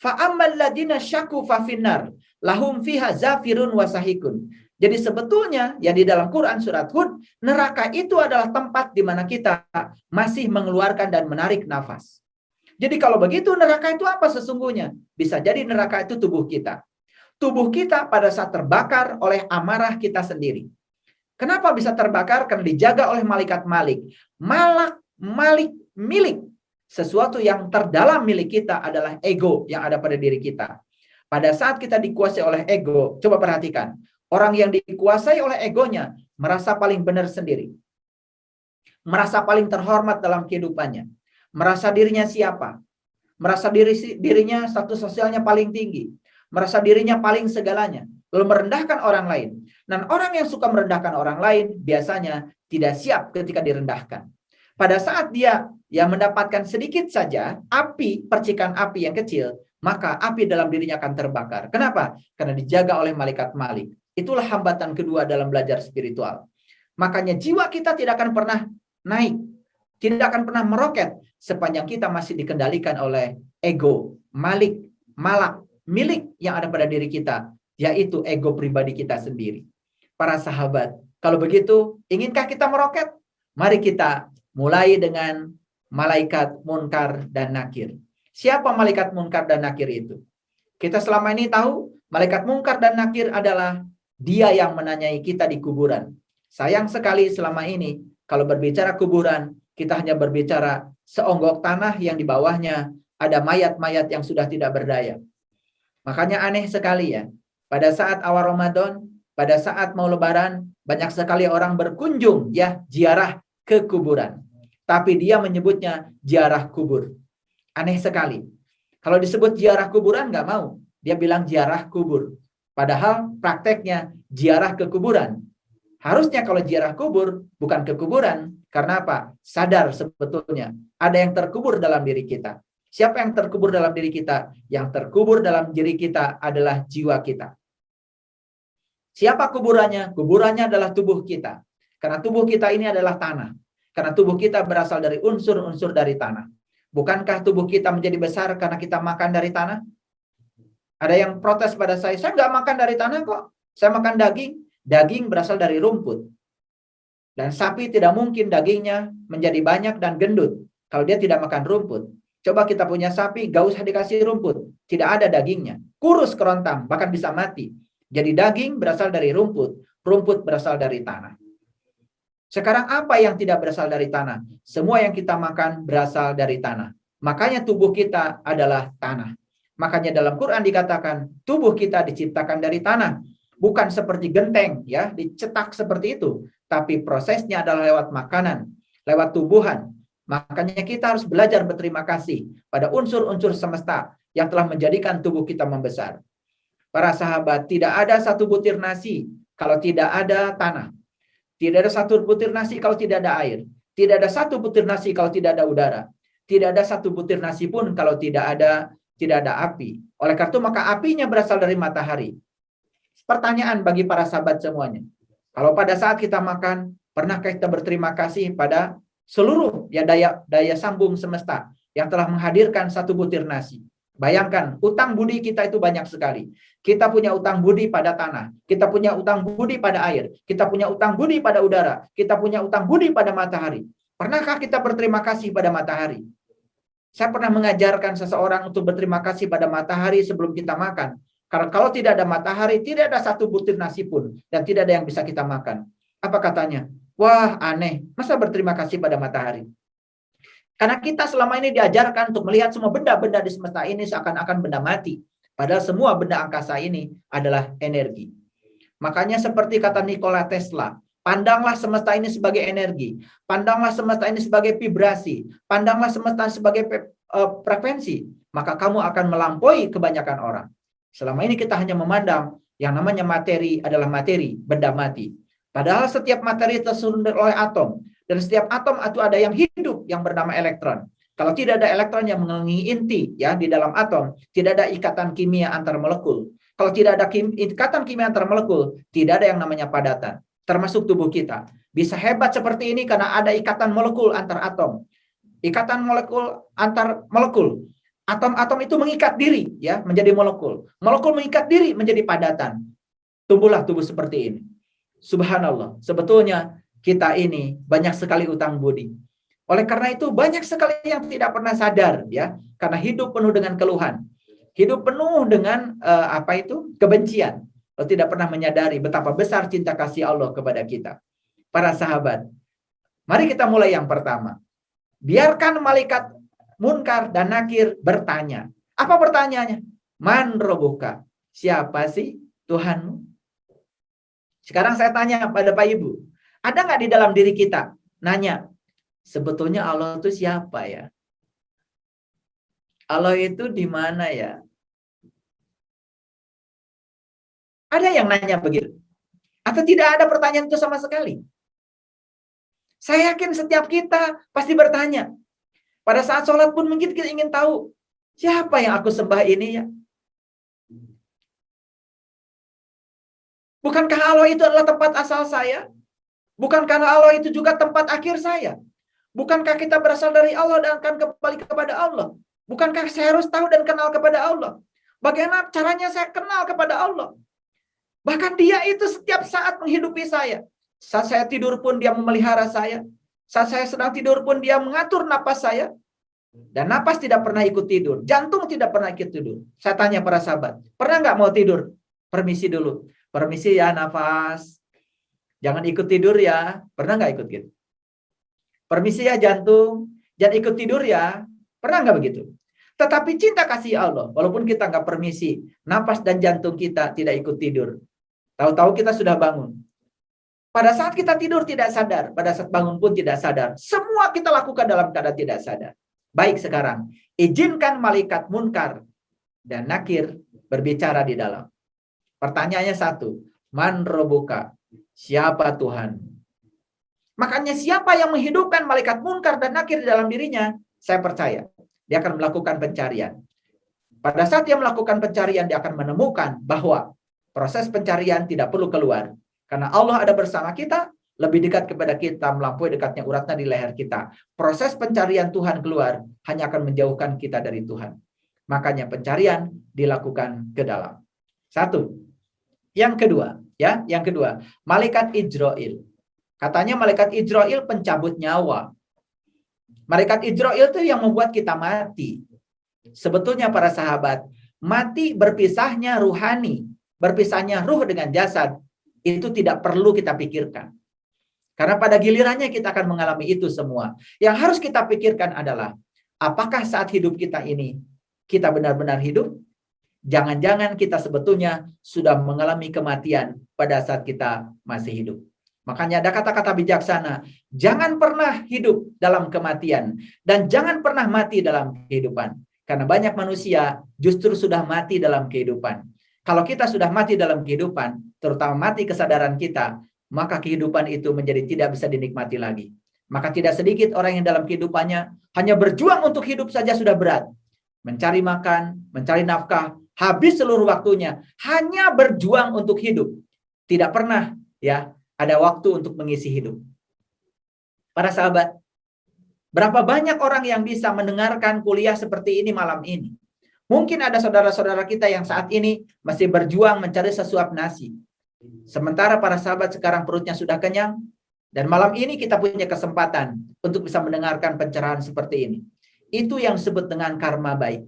fa'ammal ladina syaku fafinnar lahum fiha zafirun wasahikun. Jadi sebetulnya ya di dalam Quran surat Hud, neraka itu adalah tempat di mana kita masih mengeluarkan dan menarik nafas. Jadi kalau begitu neraka itu apa sesungguhnya? Bisa jadi neraka itu tubuh kita. Tubuh kita pada saat terbakar oleh amarah kita sendiri. Kenapa bisa terbakar? Karena dijaga oleh malaikat Malik. Malik milik. Sesuatu yang terdalam milik kita adalah ego yang ada pada diri kita. Pada saat kita dikuasai oleh ego, coba perhatikan. Orang yang dikuasai oleh egonya merasa paling benar sendiri. Merasa paling terhormat dalam kehidupannya. Merasa dirinya siapa? Merasa dirinya status sosialnya paling tinggi. Merasa dirinya paling segalanya. Lalu merendahkan orang lain. Dan orang yang suka merendahkan orang lain biasanya tidak siap ketika direndahkan. Pada saat dia yang mendapatkan sedikit saja api, percikan api yang kecil, maka api dalam dirinya akan terbakar. Kenapa? Karena dijaga oleh malaikat Malik. Itulah hambatan kedua dalam belajar spiritual. Makanya jiwa kita tidak akan pernah naik, tidak akan pernah meroket sepanjang kita masih dikendalikan oleh ego, malak, milik yang ada pada diri kita, yaitu ego pribadi kita sendiri. Para sahabat, Kalau begitu, inginkah kita meroket? Mari kita mulai dengan malaikat munkar dan nakir. Siapa malaikat munkar dan nakir itu? Kita selama ini tahu malaikat munkar dan nakir adalah dia yang menanyai kita di kuburan. Sayang sekali selama ini kalau berbicara kuburan, kita hanya berbicara seonggok tanah yang di bawahnya ada mayat-mayat yang sudah tidak berdaya. Makanya aneh sekali ya. Pada saat awal Ramadan, pada saat mau lebaran, banyak sekali orang berkunjung ya ziarah ke kuburan. Tapi dia menyebutnya ziarah kubur. Aneh sekali. Kalau disebut ziarah kuburan nggak mau. Dia bilang ziarah kubur. Padahal prakteknya ziarah ke kuburan. Harusnya kalau ziarah kubur bukan ke kuburan. Karena apa? Sadar sebetulnya ada yang terkubur dalam diri kita. Siapa yang terkubur dalam diri kita? Yang terkubur dalam diri kita adalah jiwa kita. Siapa kuburannya? Kuburannya adalah tubuh kita. Karena tubuh kita ini adalah tanah. Karena tubuh kita berasal dari unsur-unsur dari tanah. Bukankah tubuh kita menjadi besar karena kita makan dari tanah? Ada yang protes pada saya nggak makan dari tanah kok. Saya makan daging. Daging berasal dari rumput. Dan sapi tidak mungkin dagingnya menjadi banyak dan gendut kalau dia tidak makan rumput. Coba kita punya sapi, gak usah dikasih rumput. Tidak ada dagingnya. Kurus kerontang, bahkan bisa mati. Jadi daging berasal dari rumput. Rumput berasal dari tanah. Sekarang apa yang tidak berasal dari tanah? Semua yang kita makan berasal dari tanah. Makanya tubuh kita adalah tanah. Makanya dalam Quran dikatakan, tubuh kita diciptakan dari tanah. Bukan seperti genteng, ya, dicetak seperti itu. Tapi prosesnya adalah lewat makanan, lewat tubuhan. Makanya kita harus belajar berterima kasih pada unsur-unsur semesta yang telah menjadikan tubuh kita membesar. Para sahabat, tidak ada satu butir nasi kalau tidak ada tanah. Tidak ada satu butir nasi kalau tidak ada air. Tidak ada satu butir nasi kalau tidak ada udara. Tidak ada satu butir nasi pun kalau tidak ada api. Oleh karena itu maka apinya berasal dari matahari. Pertanyaan bagi para sahabat semuanya. Kalau pada saat kita makan, pernahkah kita berterima kasih pada seluruh ya daya sambung semesta yang telah menghadirkan satu butir nasi? Bayangkan, utang budi kita itu banyak sekali. Kita punya utang budi pada tanah, kita punya utang budi pada air, kita punya utang budi pada udara, kita punya utang budi pada matahari. Pernahkah kita berterima kasih pada matahari? Saya pernah mengajarkan seseorang untuk berterima kasih pada matahari sebelum kita makan. Karena kalau tidak ada matahari, tidak ada satu butir nasi pun, dan tidak ada yang bisa kita makan. Apa katanya? Wah, aneh. Masa berterima kasih pada matahari? Karena kita selama ini diajarkan untuk melihat semua benda-benda di semesta ini seakan-akan benda mati. Padahal semua benda angkasa ini adalah energi. Makanya seperti kata Nikola Tesla, pandanglah semesta ini sebagai energi. Pandanglah semesta ini sebagai vibrasi. Pandanglah semesta sebagai frekuensi. Maka kamu akan melampaui kebanyakan orang. Selama ini kita hanya memandang yang namanya materi adalah materi, benda mati. Padahal setiap materi tersusun oleh atom. Dan setiap atom itu ada yang hidup yang bernama elektron. Kalau tidak ada elektron yang mengelilingi inti ya di dalam atom, tidak ada ikatan kimia antar molekul. Kalau tidak ada ikatan kimia antar molekul, tidak ada yang namanya padatan. Termasuk tubuh kita. Bisa hebat seperti ini karena ada ikatan molekul antar atom. Ikatan molekul antar molekul. Atom-atom itu mengikat diri ya menjadi molekul. Molekul mengikat diri menjadi padatan. Tumbuhlah tubuh seperti ini. Subhanallah. Sebetulnya kita ini banyak sekali utang budi. Oleh karena itu banyak sekali yang tidak pernah sadar ya, karena hidup penuh dengan keluhan. Hidup penuh dengan kebencian. Tidak pernah menyadari betapa besar cinta kasih Allah kepada kita. Para sahabat, mari kita mulai yang pertama. Biarkan malaikat munkar dan nakir bertanya. Apa pertanyaannya? Man robuka? Siapa sih Tuhanmu? Sekarang saya tanya pada Pak Ibu. Ada nggak di dalam diri kita nanya, sebetulnya Allah itu siapa ya? Allah itu di mana ya? Ada yang nanya begitu? Atau tidak ada pertanyaan itu sama sekali? Saya yakin setiap kita pasti bertanya. Pada saat sholat pun mungkin kita ingin tahu, siapa yang aku sembah ini ya? Bukankah Allah itu adalah tempat asal saya? Bukankah Allah itu juga tempat akhir saya? Bukankah kita berasal dari Allah dan akan kembali kepada Allah? Bukankah saya harus tahu dan kenal kepada Allah? Bagaimana caranya saya kenal kepada Allah? Bahkan Dia itu setiap saat menghidupi saya. Saat saya tidur pun dia memelihara saya. Saat saya sedang tidur pun dia mengatur napas saya. Dan napas tidak pernah ikut tidur. Jantung tidak pernah ikut tidur. Saya tanya para sahabat, pernah nggak mau tidur? Permisi dulu. Permisi ya nafas. Jangan ikut tidur ya. Pernah nggak ikut gitu? Permisi ya jantung. Jangan ikut tidur ya. Pernah nggak begitu? Tetapi cinta kasih Allah, walaupun kita nggak permisi, napas dan jantung kita tidak ikut tidur. Tahu-tahu kita sudah bangun. Pada saat kita tidur tidak sadar, pada saat bangun pun tidak sadar. Semua kita lakukan dalam keadaan tidak sadar. Baik sekarang, izinkan malaikat munkar dan nakir berbicara di dalam. Pertanyaannya satu, man robuka? Siapa Tuhan? Makanya siapa yang menghidupkan malaikat munkar dan nakir di dalam dirinya? Saya percaya dia akan melakukan pencarian. Pada saat dia melakukan pencarian, dia akan menemukan bahwa proses pencarian tidak perlu keluar. Karena Allah ada bersama kita, lebih dekat kepada kita, melampaui dekatnya uratnya di leher kita. Proses pencarian Tuhan keluar hanya akan menjauhkan kita dari Tuhan. Makanya pencarian dilakukan ke dalam. Satu. Yang kedua, malaikat Ijrail. Katanya malaikat Ijrail pencabut nyawa. Malaikat Ijrail itu yang membuat kita mati. Sebetulnya para sahabat, mati berpisahnya ruhani, berpisahnya ruh dengan jasad, itu tidak perlu kita pikirkan. Karena pada gilirannya kita akan mengalami itu semua. Yang harus kita pikirkan adalah, apakah saat hidup kita ini, kita benar-benar hidup? Jangan-jangan kita sebetulnya sudah mengalami kematian pada saat kita masih hidup. Makanya ada kata-kata bijaksana, jangan pernah hidup dalam kematian, dan jangan pernah mati dalam kehidupan. Karena banyak manusia justru sudah mati dalam kehidupan. Kalau kita sudah mati dalam kehidupan, terutama mati kesadaran kita, maka kehidupan itu menjadi tidak bisa dinikmati lagi. Maka tidak sedikit orang yang dalam kehidupannya hanya berjuang untuk hidup saja sudah berat. Mencari makan, mencari nafkah, habis seluruh waktunya hanya berjuang untuk hidup. Tidak pernah ada waktu untuk mengisi hidup. Para sahabat, berapa banyak orang yang bisa mendengarkan kuliah seperti ini malam ini? Mungkin ada saudara-saudara kita yang saat ini masih berjuang mencari sesuap nasi. Sementara para sahabat sekarang perutnya sudah kenyang, dan malam ini kita punya kesempatan untuk bisa mendengarkan pencerahan seperti ini. Itu yang disebut dengan karma baik.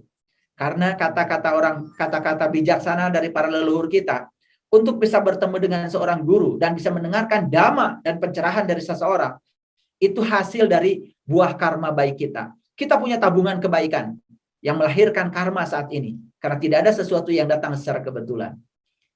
Karena kata-kata bijaksana dari para leluhur kita, untuk bisa bertemu dengan seorang guru dan bisa mendengarkan dhamma dan pencerahan dari seseorang, itu hasil dari buah karma baik kita. Kita punya tabungan kebaikan yang melahirkan karma saat ini. Karena tidak ada sesuatu yang datang secara kebetulan.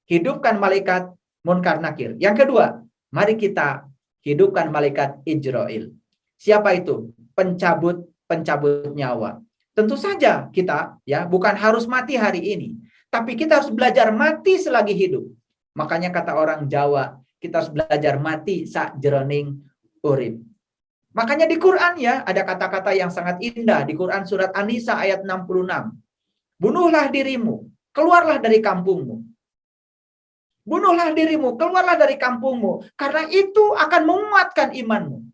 Hidupkan malaikat munkar nakir. Yang kedua, mari kita hidupkan malaikat Ijrail. Siapa itu? Pencabut nyawa. Tentu saja kita bukan harus mati hari ini, tapi kita harus belajar mati selagi hidup. Makanya kata orang Jawa, kita harus belajar mati sakjroning urip. Makanya di Quran ada kata-kata yang sangat indah di Quran surat An-Nisa ayat 66. Bunuhlah dirimu, keluarlah dari kampungmu. Bunuhlah dirimu, keluarlah dari kampungmu, karena itu akan menguatkan imanmu.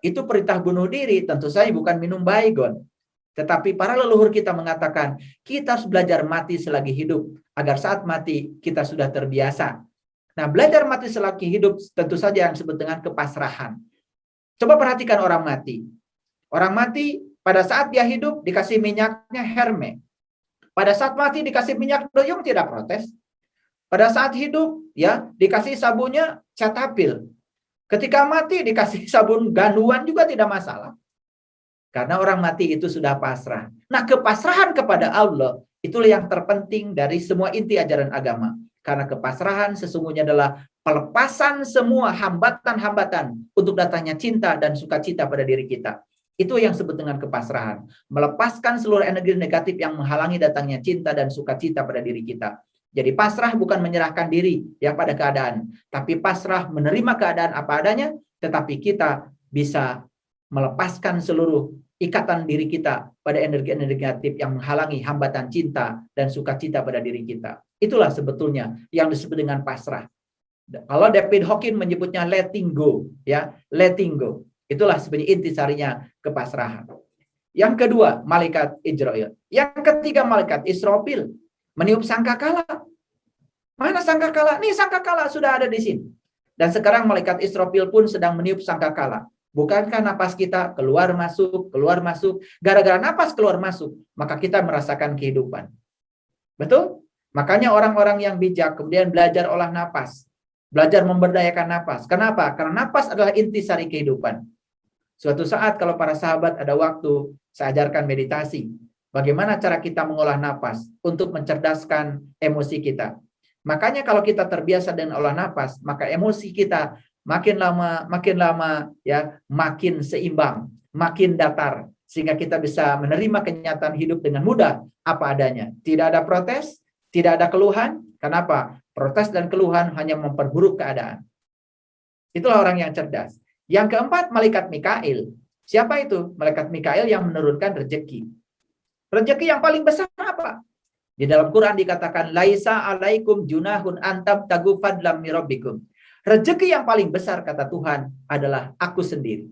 Itu perintah bunuh diri, tentu saja bukan minum baygon. Tetapi para leluhur kita mengatakan, kita harus belajar mati selagi hidup, agar saat mati kita sudah terbiasa. Nah, belajar mati selagi hidup tentu saja yang disebut dengan kepasrahan. Coba perhatikan orang mati. Orang mati pada saat dia hidup dikasih minyaknya Herme. Pada saat mati dikasih minyak doyong tidak protes. Pada saat hidup dikasih sabunnya Cetaphil. Ketika mati dikasih sabun ganuan juga tidak masalah. Karena orang mati itu sudah pasrah. Nah, kepasrahan kepada Allah itulah yang terpenting dari semua inti ajaran agama. Karena kepasrahan sesungguhnya adalah pelepasan semua hambatan-hambatan untuk datangnya cinta dan sukacita pada diri kita. Itu yang disebut dengan kepasrahan. Melepaskan seluruh energi negatif yang menghalangi datangnya cinta dan sukacita pada diri kita. Jadi pasrah bukan menyerahkan diri pada keadaan. Tapi pasrah menerima keadaan apa adanya, tetapi kita bisa melepaskan seluruh ikatan diri kita pada energi-energi negatif yang menghalangi hambatan cinta dan sukacita pada diri kita. Itulah sebetulnya yang disebut dengan pasrah. Kalau David Hawkins menyebutnya letting go, letting go. Itulah sebenarnya intisarinya kepasrahan. Yang kedua, malaikat Ijrail. Yang ketiga, malaikat Israfil meniup sangkakala. Mana sangkakala? Nih sangkakala sudah ada di sini. Dan sekarang malaikat Israfil pun sedang meniup sangkakala. Bukankah napas kita keluar masuk, gara-gara napas keluar masuk, maka kita merasakan kehidupan. Betul? Makanya orang-orang yang bijak kemudian belajar olah napas, belajar memberdayakan napas. Kenapa? Karena napas adalah intisari kehidupan. Suatu saat kalau para sahabat ada waktu, saya ajarkan meditasi. Bagaimana cara kita mengolah napas untuk mencerdaskan emosi kita. Makanya kalau kita terbiasa dengan olah napas, maka emosi kita makin lama ya makin seimbang, makin datar, sehingga kita bisa menerima kenyataan hidup dengan mudah apa adanya. Tidak ada protes, tidak ada keluhan. Kenapa? Protes dan keluhan hanya memperburuk keadaan. Itulah orang yang cerdas. Yang keempat, malaikat Mikail. Siapa itu? Malaikat Mikail yang menurunkan rezeki. Rezeki yang paling besar apa? Di dalam Quran dikatakan laisa alaikum junahun antam tagu fadlam mirabbikum. Rezeki yang paling besar kata Tuhan adalah aku sendiri.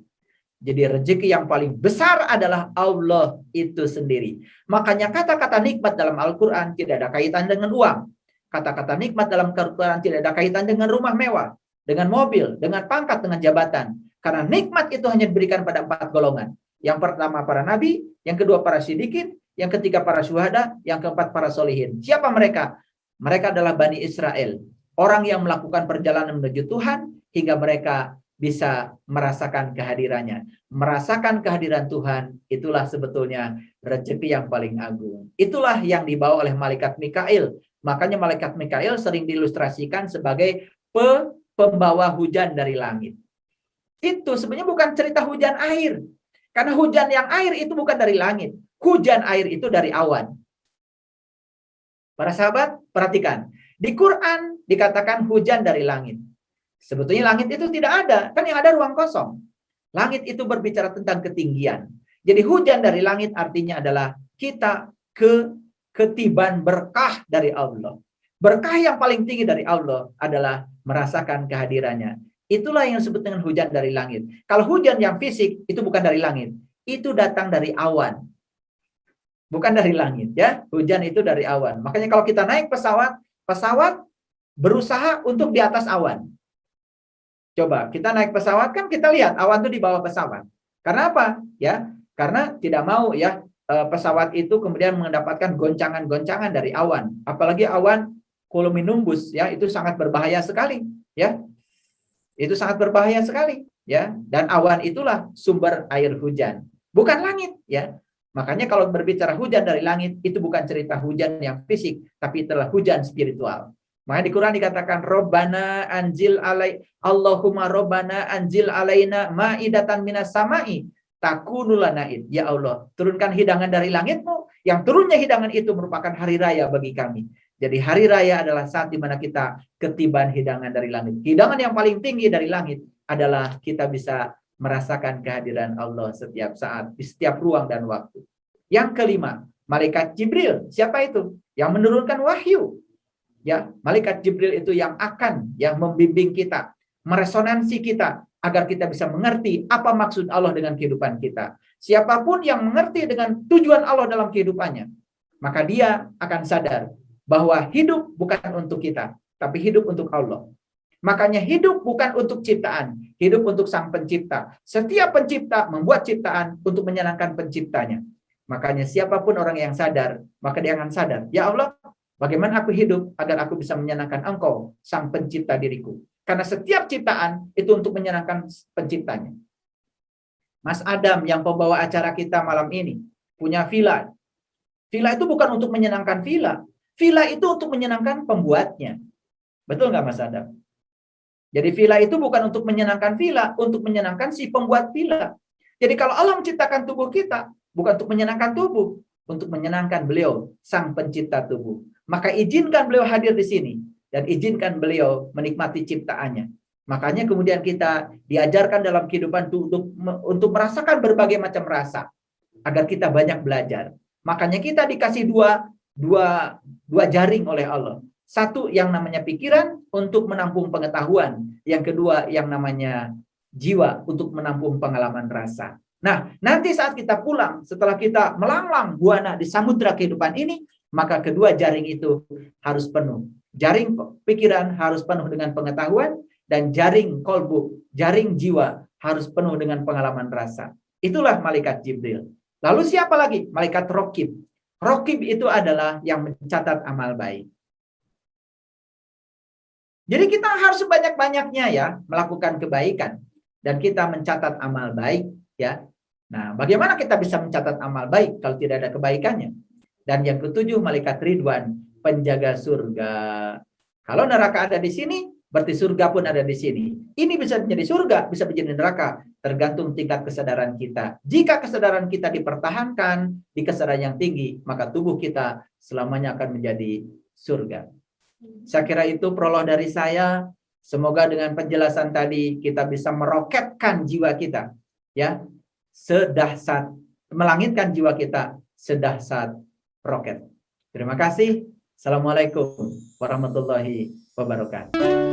Jadi rezeki yang paling besar adalah Allah itu sendiri. Makanya kata-kata nikmat dalam Al-Quran tidak ada kaitan dengan uang. Kata-kata nikmat dalam Al-Quran tidak ada kaitan dengan rumah mewah, dengan mobil, dengan pangkat, dengan jabatan. Karena nikmat itu hanya diberikan pada 4 golongan. Yang pertama para nabi, yang kedua para siddiqin, yang ketiga para syuhada, yang keempat para solihin. Siapa mereka? Mereka adalah Bani Israel. Orang yang melakukan perjalanan menuju Tuhan hingga mereka bisa merasakan kehadirannya. Merasakan kehadiran Tuhan, itulah sebetulnya rezeki yang paling agung. Itulah yang dibawa oleh malaikat Mikail. Makanya malaikat Mikail sering diilustrasikan sebagai pembawa hujan dari langit. Itu sebenarnya bukan cerita hujan air. Karena hujan yang air itu bukan dari langit. Hujan air itu dari awan. Para sahabat, perhatikan. Di Quran dikatakan hujan dari langit. Sebetulnya langit itu tidak ada. Kan yang ada ruang kosong. Langit itu berbicara tentang ketinggian. Jadi hujan dari langit artinya adalah kita ketiban berkah dari Allah. Berkah yang paling tinggi dari Allah adalah merasakan kehadirannya. Itulah yang disebut dengan hujan dari langit. Kalau hujan yang fisik itu bukan dari langit. Itu datang dari awan. Bukan dari langit ya. Hujan itu dari awan. Makanya kalau kita naik pesawat berusaha untuk di atas awan. Coba kita naik pesawat kan kita lihat awan itu di bawah pesawat. Karena apa? Ya, karena tidak mau ya pesawat itu kemudian mendapatkan goncangan-goncangan dari awan. Apalagi awan cumulonimbus ya, itu sangat berbahaya sekali ya. Itu sangat berbahaya sekali ya. Dan awan itulah sumber air hujan, bukan langit ya. Makanya kalau berbicara hujan dari langit itu bukan cerita hujan yang fisik, tapi itulah hujan spiritual. Makanya di Quran dikatakan Rabbana anzil alai Allahumma Rabbana anzil alaina ma'idatan minas sama'i takunu lana id. Ya Allah, turunkan hidangan dari langitmu, yang turunnya hidangan itu merupakan hari raya bagi kami. Jadi hari raya adalah saat di mana kita ketiban hidangan dari langit. Hidangan yang paling tinggi dari langit adalah kita bisa merasakan kehadiran Allah setiap saat, di setiap ruang dan waktu. Yang kelima, malaikat Jibril. Siapa itu? Yang menurunkan wahyu. Ya, malaikat Jibril itu yang membimbing kita, meresonansi kita agar kita bisa mengerti apa maksud Allah dengan kehidupan kita. Siapapun yang mengerti dengan tujuan Allah dalam kehidupannya, maka dia akan sadar bahwa hidup bukan untuk kita, tapi hidup untuk Allah. Makanya hidup bukan untuk ciptaan, hidup untuk Sang Pencipta. Setiap pencipta membuat ciptaan untuk menyenangkan penciptanya. Makanya siapapun orang yang sadar, maka dia akan sadar, ya Allah, bagaimana aku hidup agar aku bisa menyenangkan Engkau, Sang Pencipta diriku. Karena setiap ciptaan itu untuk menyenangkan penciptanya. Mas Adam yang pembawa acara kita malam ini, punya villa. Villa itu bukan untuk menyenangkan villa. Villa itu untuk menyenangkan pembuatnya. Betul nggak Mas Adam? Jadi villa itu bukan untuk menyenangkan villa, untuk menyenangkan si pembuat villa. Jadi kalau Allah menciptakan tubuh kita, bukan untuk menyenangkan tubuh, untuk menyenangkan beliau, Sang Pencipta tubuh. Maka izinkan beliau hadir di sini, dan izinkan beliau menikmati ciptaannya. Makanya kemudian kita diajarkan dalam kehidupan untuk merasakan berbagai macam rasa, agar kita banyak belajar. Makanya kita dikasih dua jaring oleh Allah. Satu yang namanya pikiran untuk menampung pengetahuan. Yang kedua yang namanya jiwa untuk menampung pengalaman rasa. Nah, nanti saat kita pulang, setelah kita melanglang buana di samudra kehidupan ini, maka kedua jaring itu harus penuh. Jaring pikiran harus penuh dengan pengetahuan. dan jaring kolbu, jaring jiwa harus penuh dengan pengalaman rasa. Itulah malaikat Jibril. Lalu siapa lagi? Malaikat Rokib. Rokib itu adalah yang mencatat amal baik. Jadi kita harus sebanyak-banyaknya ya melakukan kebaikan dan kita mencatat amal baik ya. Nah, bagaimana kita bisa mencatat amal baik kalau tidak ada kebaikannya? Dan yang ketujuh, malaikat Ridwan, penjaga surga. Kalau neraka ada di sini, berarti surga pun ada di sini. Ini bisa menjadi surga, bisa menjadi neraka, tergantung tingkat kesadaran kita. Jika kesadaran kita dipertahankan di kesadaran yang tinggi, maka tubuh kita selamanya akan menjadi surga. Saya kira itu prolog dari saya. Semoga dengan penjelasan tadi kita bisa meroketkan jiwa kita, ya, sedahsyat, melangitkan jiwa kita sedahsyat roket. Terima kasih. Assalamualaikum warahmatullahi wabarakatuh.